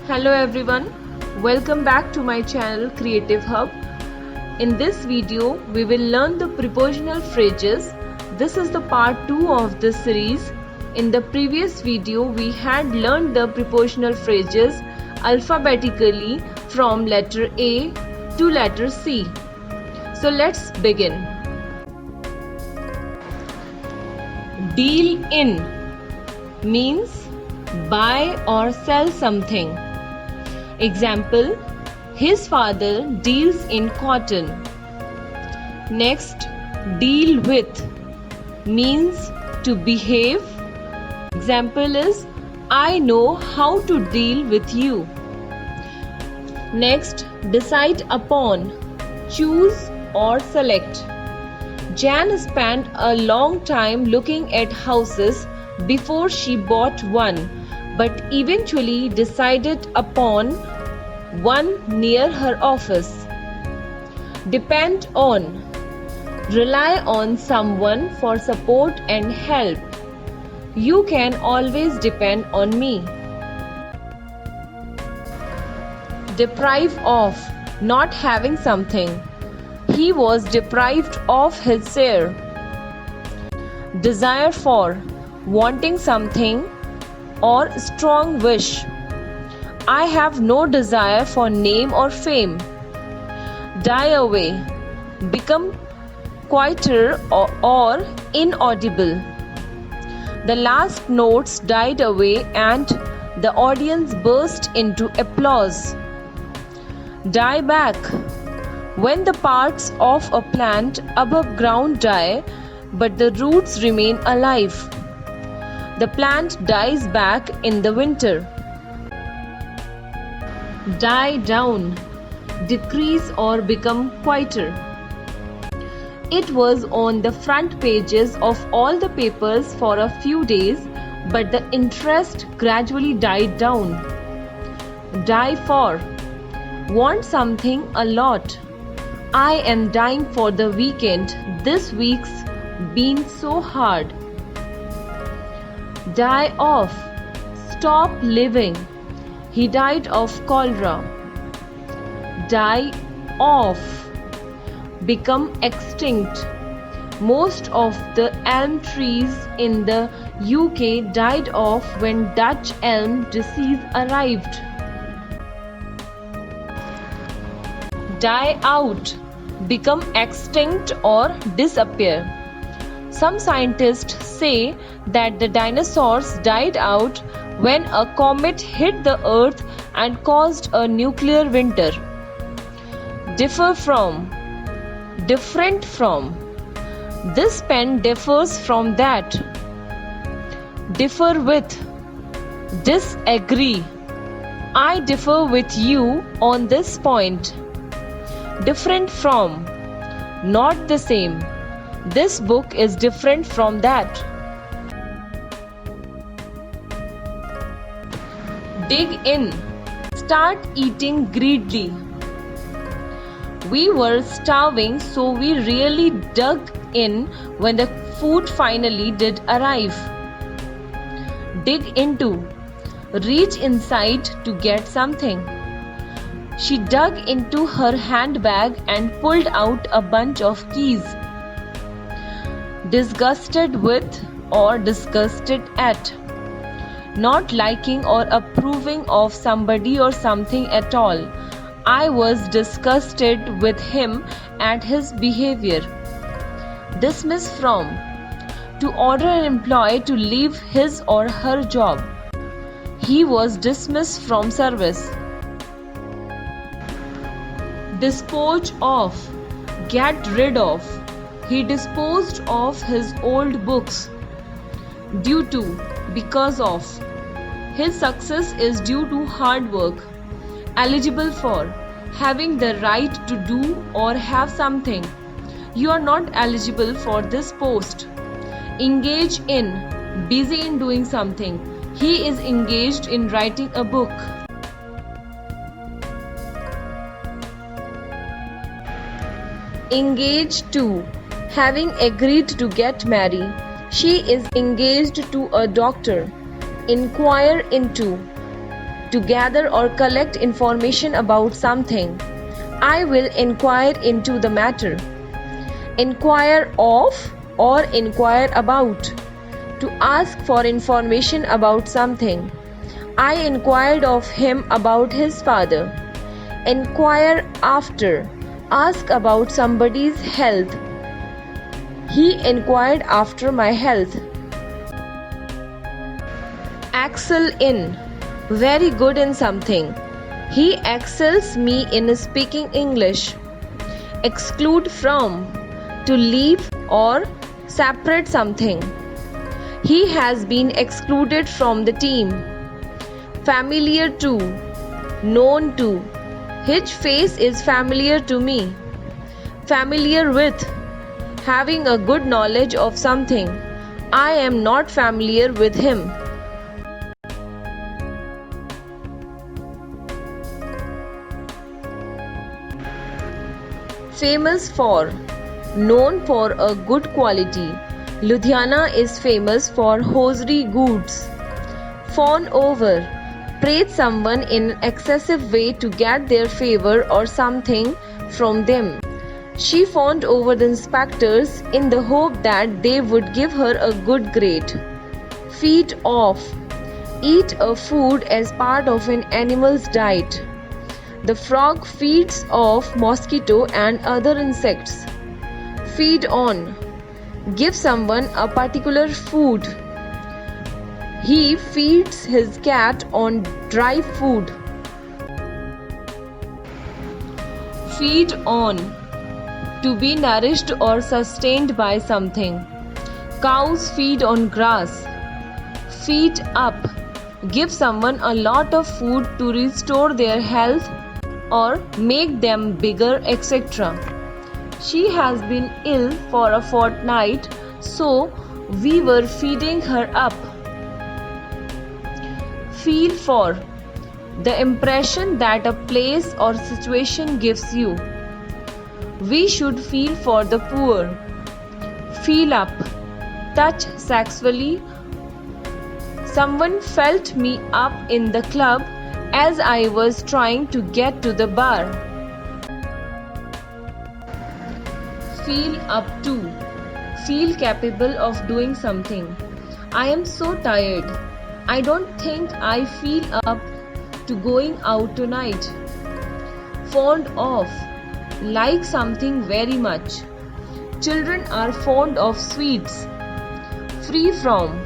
Hello everyone, welcome back to my channel Creative Hub. In this video, we will learn the prepositional phrases. This is the part 2 of this series. In the previous video, we had learned the prepositional phrases alphabetically from letter A to letter C. So let's begin. Deal in means buy or sell something. Example, his father deals in cotton. Next, deal with means to behave. Example is, I know how to deal with you. Next, decide upon, choose or select. Jan spent a long time looking at houses before she bought one, but eventually decided upon one near her office. Depend on, rely on someone for support and help. You can always depend on me. Deprive of, not having something. He was deprived of his share. Desire for, wanting something or strong wish. I have no desire for name or fame. Die away, become quieter or inaudible. The last notes died away and the audience burst into applause. Die back, when the parts of a plant above ground die but the roots remain alive. The plant dies back in the winter. Die down, decrease or become quieter. It was on the front pages of all the papers for a few days, but the interest gradually died down. Die for, want something a lot. I am dying for the weekend. This week's been so hard. Die off, stop living. He died of cholera. Die off, become extinct. Most of the elm trees in the UK died off when Dutch elm disease arrived. Die out, become extinct or disappear. Some scientists say that the dinosaurs died out when a comet hit the earth and caused a nuclear winter. Differ from, different from. This pen differs from that. Differ with, disagree. I differ with you on this point. Different from, not the same. This book is different from that. Dig in, start eating greedily. We were starving, so we really dug in when the food finally did arrive. Dig into, reach inside to get something. She dug into her handbag and pulled out a bunch of keys. Disgusted with or disgusted at, not liking or approving of somebody or something at all. I was disgusted with him and his behavior. Dismiss from, to order an employee to leave his or her job. He was dismissed from service. Dispose of, get rid of. He disposed of his old books. Due to, because of. His success is due to hard work. Eligible for, having the right to do or have something. You are not eligible for this post. Engage in, busy in doing something. He is engaged in writing a book. Engage to, having agreed to get married. She is engaged to a doctor. Inquire into, to gather or collect information about something. I will inquire into the matter. Inquire of or inquire about. To ask for information about something. I inquired of him about his father. Inquire after. Ask about somebody's health. He inquired after my health. Excel in. Very good in something. He excels me in speaking English. Exclude from. To leave or separate something. He has been excluded from the team. Familiar to. Known to. His face is familiar to me. Familiar with. Having a good knowledge of something. I am not familiar with him. Famous for. Known for a good quality. Ludhiana is famous for hosiery goods. Fawn over. Praise someone in an excessive way to get their favor or something from them. She fawned over the inspectors in the hope that they would give her a good grade. Feed off. Eat a food as part of an animal's diet. The frog feeds off mosquito and other insects. Feed on. Give someone a particular food. He feeds his cat on dry food. Feed on. To be nourished or sustained by something. Cows feed on grass. Feed up. Give someone a lot of food to restore their health or make them bigger, etc. She has been ill for a fortnight, so we were feeding her up. Feel for. The impression that a place or situation gives you. We should feel for the poor. Feel up. Touch sexually. Someone felt me up in the club as I was trying to get to the bar. Feel up to. Feel capable of doing something. I am so tired. I don't think I feel up to going out tonight. Fond of. Like something very much. Children are fond of sweets. Free from.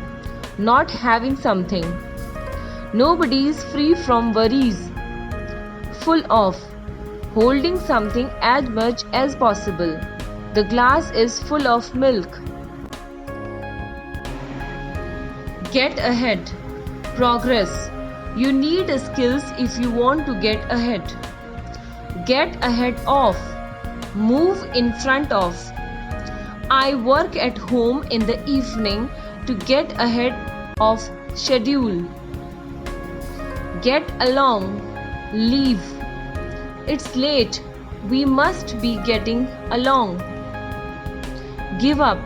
Not having something. Nobody is free from worries. Full of. Holding something as much as possible. The glass is full of milk. Get ahead. Progress. You need skills if you want to get ahead. Get ahead of. Move in front of. I work at home in the evening to get ahead of schedule. Get along. Leave. It's late. We must be getting along. Give up.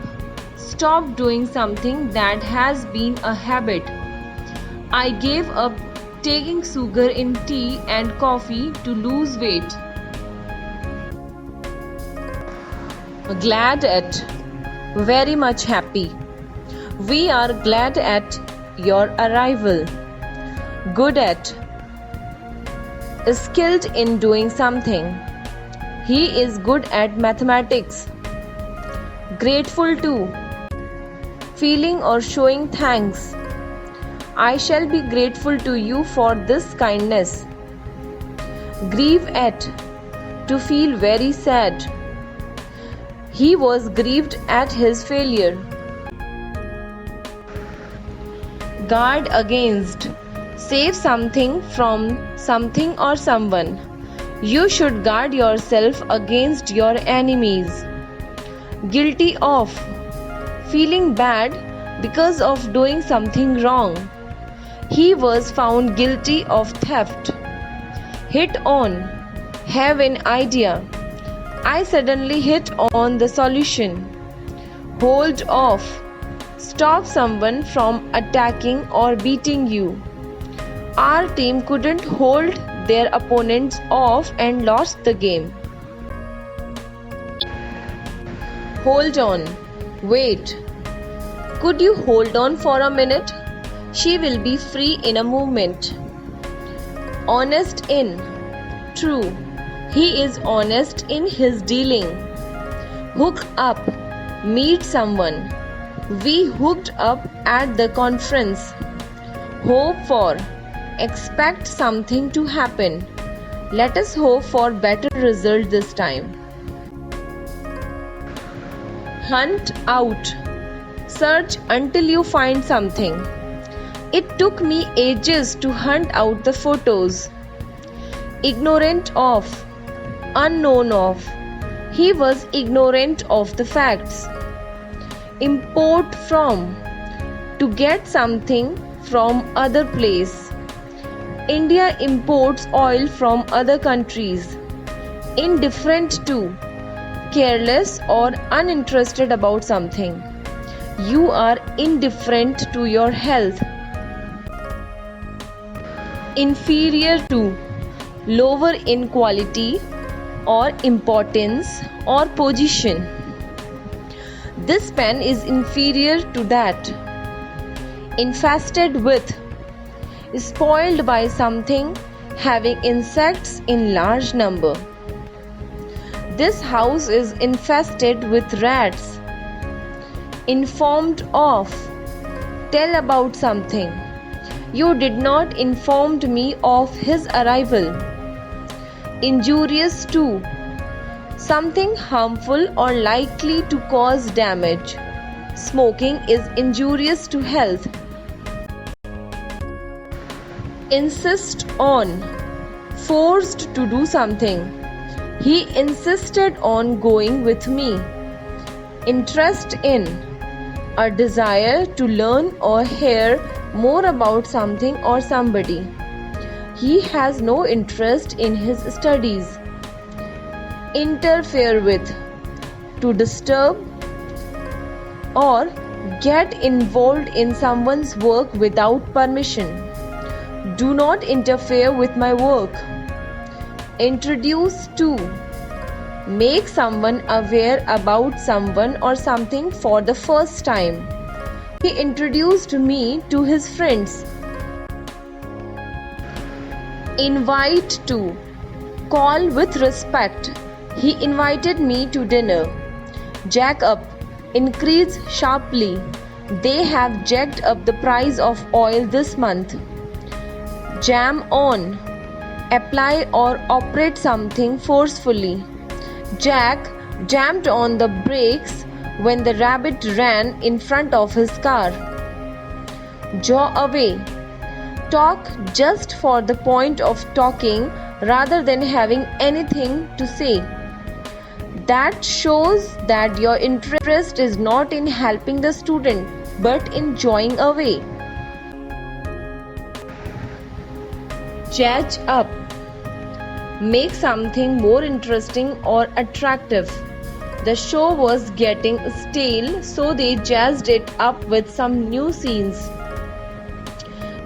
Stop doing something that has been a habit. I gave up taking sugar in tea and coffee to lose weight. Glad at. Very much happy. We are glad at your arrival. Good at. Skilled in doing something. He is good at mathematics. Grateful to. Feeling or showing thanks. I shall be grateful to you for this kindness. Grieve at. To feel very sad. He was grieved at his failure. Guard against. Save something from something or someone. You should guard yourself against your enemies. Guilty of. Feeling bad because of doing something wrong. He was found guilty of theft. Hit on. Have an idea. I suddenly hit on the solution. Hold off. Stop someone from attacking or beating you. Our team couldn't hold their opponents off and lost the game. Hold on. Wait. Could you hold on for a minute? She will be free in a moment. Honest in. True. He is honest in his dealing. Hook up. Meet someone. We hooked up at the conference. Hope for. Expect something to happen. Let us hope for better result this time. Hunt out. Search until you find something. It took me ages to hunt out the photos. Ignorant of. Unknown of. He was ignorant of the facts. Import from. To get something from other place. India imports oil from other countries. Indifferent to. Careless or uninterested about something. You are indifferent to your health. Inferior to. Lower in quality or importance or position. This pen is inferior to that. Infested with. Spoiled by something, having insects in large number. This house is infested with rats. Informed of. Tell about something. You did not inform me of his arrival. Injurious to. Something harmful or likely to cause damage. Smoking is injurious to health. Insist on. Forced to do something. He insisted on going with me. Interest in. A desire to learn or hear more about something or somebody. He has no interest in his studies. Interfere with. To disturb or get involved in someone's work without permission. Do not interfere with my work. Introduce to. Make someone aware about someone or something for the first time. He introduced me to his friends. Invite to. Call with respect. He invited me to dinner. Jack up. Increase sharply. They have jacked up the price of oil this month. Jam on. Apply or operate something forcefully. Jack jammed on the brakes when the rabbit ran in front of his car. Jaw away. Talk just for the point of talking rather than having anything to say. That shows that your interest is not in helping the student but in jawing away. Jazz up. Make something more interesting or attractive. The show was getting stale, so they jazzed it up with some new scenes.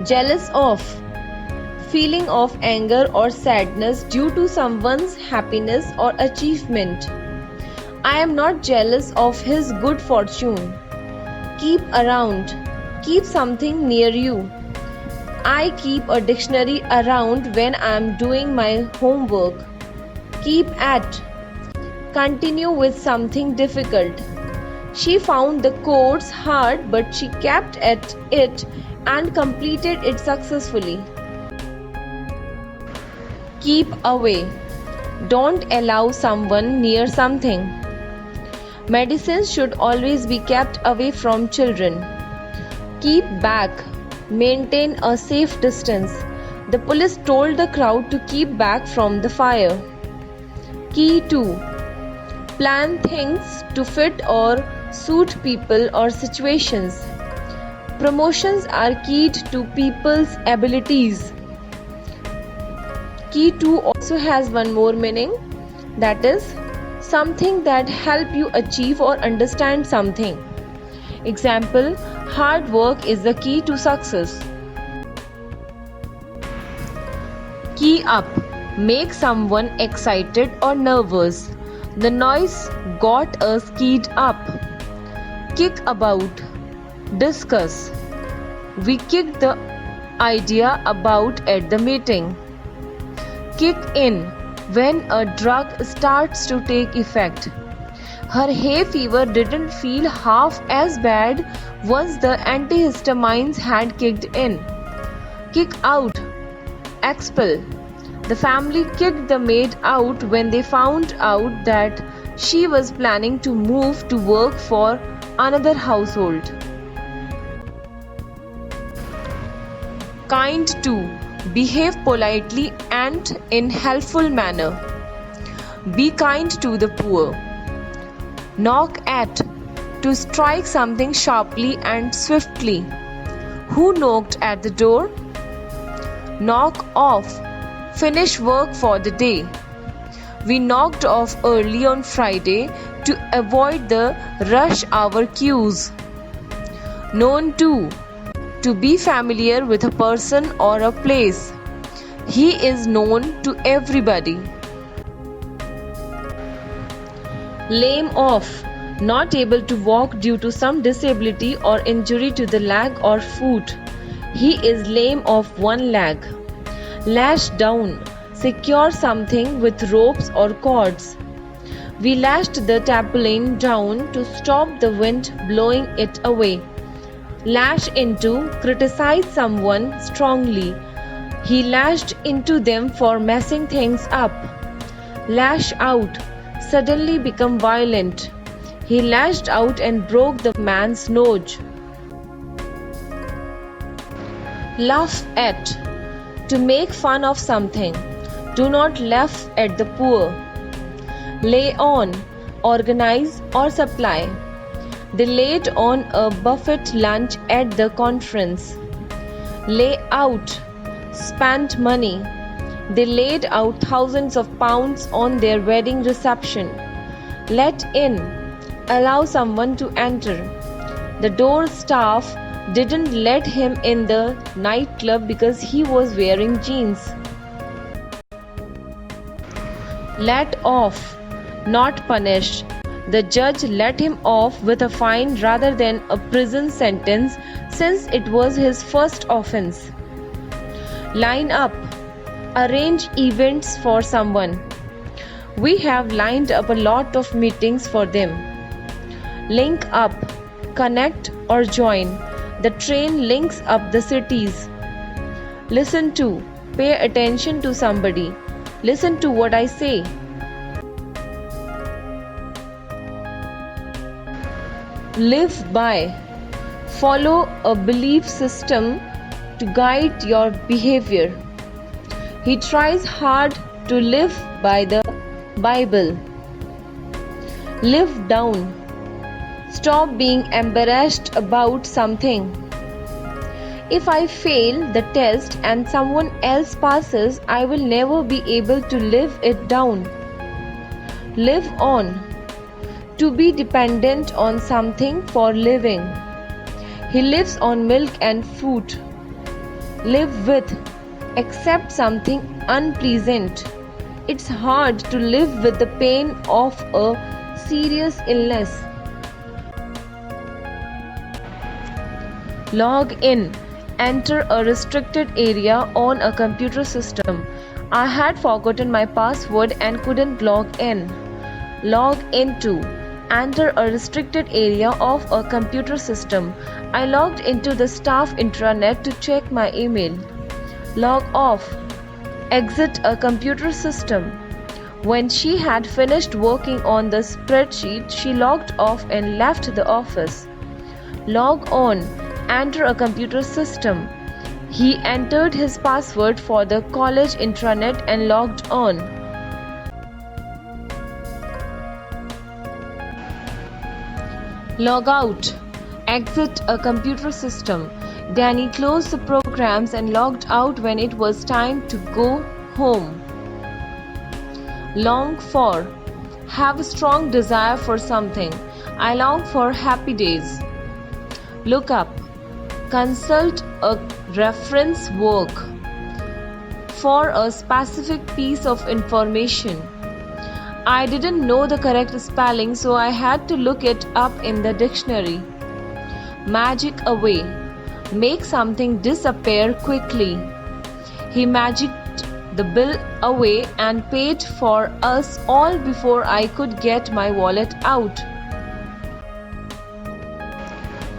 Jealous of. Feeling of anger or sadness due to someone's happiness or achievement. I am not jealous of his good fortune. Keep around. Keep something near you. I keep a dictionary around when I am doing my homework. Keep at. Continue with something difficult. She found the course hard, but she kept at it and completed it successfully. Keep away. Don't allow someone near something. Medicines should always be kept away from children. Keep back. Maintain a safe distance. The police told the crowd to keep back from the fire. Key to. Plan things to fit or suit people or situations. Promotions are keyed to people's abilities. Key to also has one more meaning, that is something that help you achieve or understand something. Example, hard work is the key to success. Key up. Make someone excited or nervous. The noise got us keyed up. Kick about. Discuss. We kicked the idea about at the meeting. Kick in. When a drug starts to take effect. Her hay fever didn't feel half as bad once the antihistamines had kicked in. Kick out. Expel. The family kicked the maid out when they found out that she was planning to move to work for another household. Kind to. Behave politely and in helpful manner. Be kind to the poor. Knock at. To strike something sharply and swiftly. Who knocked at the door? Knock off. Finish work for the day. We knocked off early on Friday to avoid the rush hour queues. Known to. To be familiar with a person or a place. He is known to everybody. Lame off. Not able to walk due to some disability or injury to the leg or foot. He is lame of one leg. Lash down. Secure something with ropes or cords. We lashed the tarpaulin down to stop the wind blowing it away. Lash into. Criticize someone strongly. He lashed into them for messing things up. Lash out. Suddenly become violent. He lashed out and broke the man's nose. Laugh at. To make fun of something. Do not laugh at the poor. Lay on. Organize or supply. They laid on a buffet lunch at the conference. Lay out. Spent money. They laid out thousands of pounds on their wedding reception. Let in. Allow someone to enter. The door staff didn't let him in the nightclub because he was wearing jeans. Let off. Not punish. The judge let him off with a fine rather than a prison sentence since it was his first offense. Line up. Arrange events for someone. We have lined up a lot of meetings for them. Link up. Connect or join. The train links up the cities. Listen to. Pay attention to somebody. Listen to what I say. Live by. Follow a belief system to guide your behavior. He tries hard to live by the Bible. Live down. Stop being embarrassed about something. If I fail the test and someone else passes, I will never be able to live it down. Live on. To be dependent on something for living. He lives on milk and fruit. Live with. Accept something unpleasant. It's hard to live with the pain of a serious illness. Log in. Enter a restricted area on a computer system. I had forgotten my password and couldn't log in. Log into. Enter a restricted area of a computer system. I logged into the staff intranet to check my email. Log off. Exit a computer system. When she had finished working on the spreadsheet, she logged off and left the office. Log on. Enter a computer system. He entered his password for the college intranet and logged on. Log out. Exit a computer system. Danny closed the programs and logged out when it was time to go home. Long for. Have a strong desire for something. I long for happy days. Look up. Consult a reference work. for a specific piece of information. I didn't know the correct spelling, so I had to look it up in the dictionary. Magic away. Make something disappear quickly. He magicked the bill away and paid for us all before I could get my wallet out.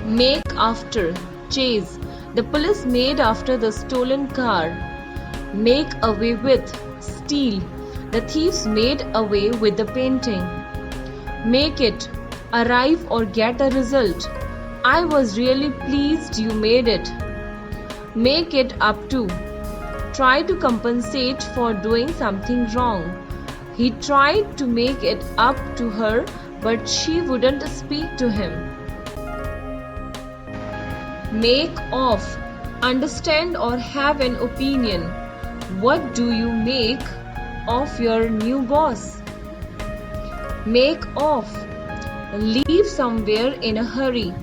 Make after. Chase. The police made after the stolen car. Make away with. Steal. The thieves made away with the painting. Make it. Arrive or get a result. I was really pleased you made it. Make it up to. Try to compensate for doing something wrong. He tried to make it up to her, but she wouldn't speak to him. Make of. Understand or have an opinion. What do you make of your new boss? Make off. Leave somewhere in a hurry.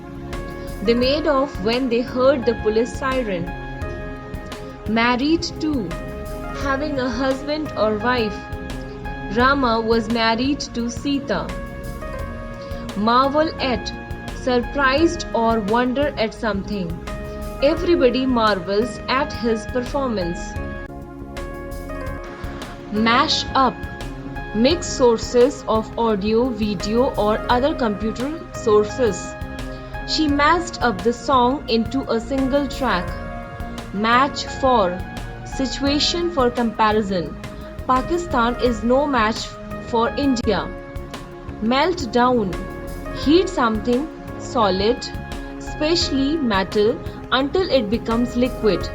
They made off when they heard the police siren. Married to. Having a husband or wife. Rama was married to Sita. Marvel at. Surprised or wonder at something. Everybody marvels at his performance. Mash up. Mix sources of audio, video, or other computer sources. She mashed up the song into a single track. Match for. Situation for comparison. Pakistan is no match for India. Melt down. Heat something solid, especially metal, until it becomes liquid.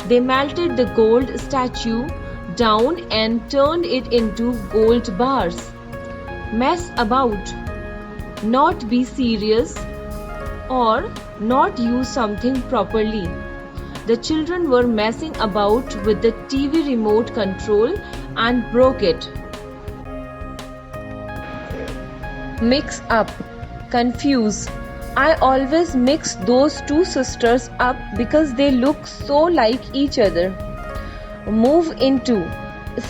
They melted the gold statue down and turned it into gold bars. Mess about. Not be serious or not use something properly. The children were messing about with the TV remote control and broke it. Mix up. Confuse. I always mix those two sisters up because they look so like each other. Move into.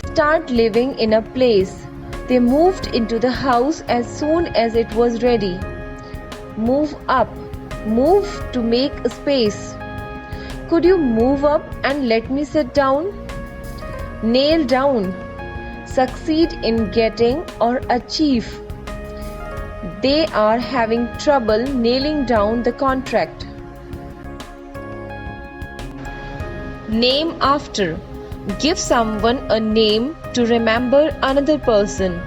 Start living in a place. They moved into the house as soon as it was ready. Move up. Move to make space. Could you move up and let me sit down? Nail down. Succeed in getting or achieve. They are having trouble nailing down the contract. Name after. Give someone a name to remember another person.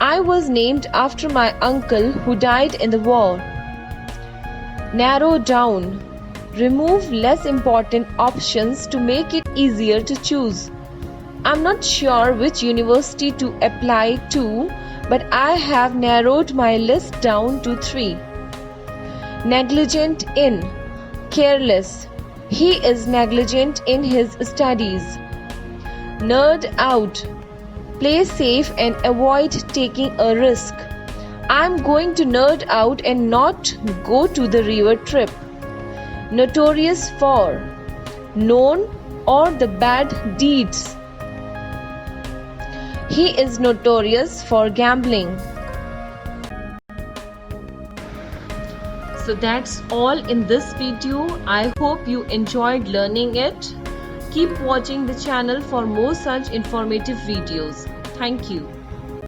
I was named after my uncle who died in the war. Narrow down. Remove less important options to make it easier to choose. I'm not sure which university to apply to, but I have narrowed my list down to 3. Negligent in. Careless. He is negligent in his studies. Nerd out. Play safe and avoid taking a risk. I'm going to nerd out and not go to the river trip. Notorious for. Known or the bad deeds. He is notorious for gambling. So that's all in this video. I hope you enjoyed learning it. Keep watching the channel for more such informative videos. Thank you.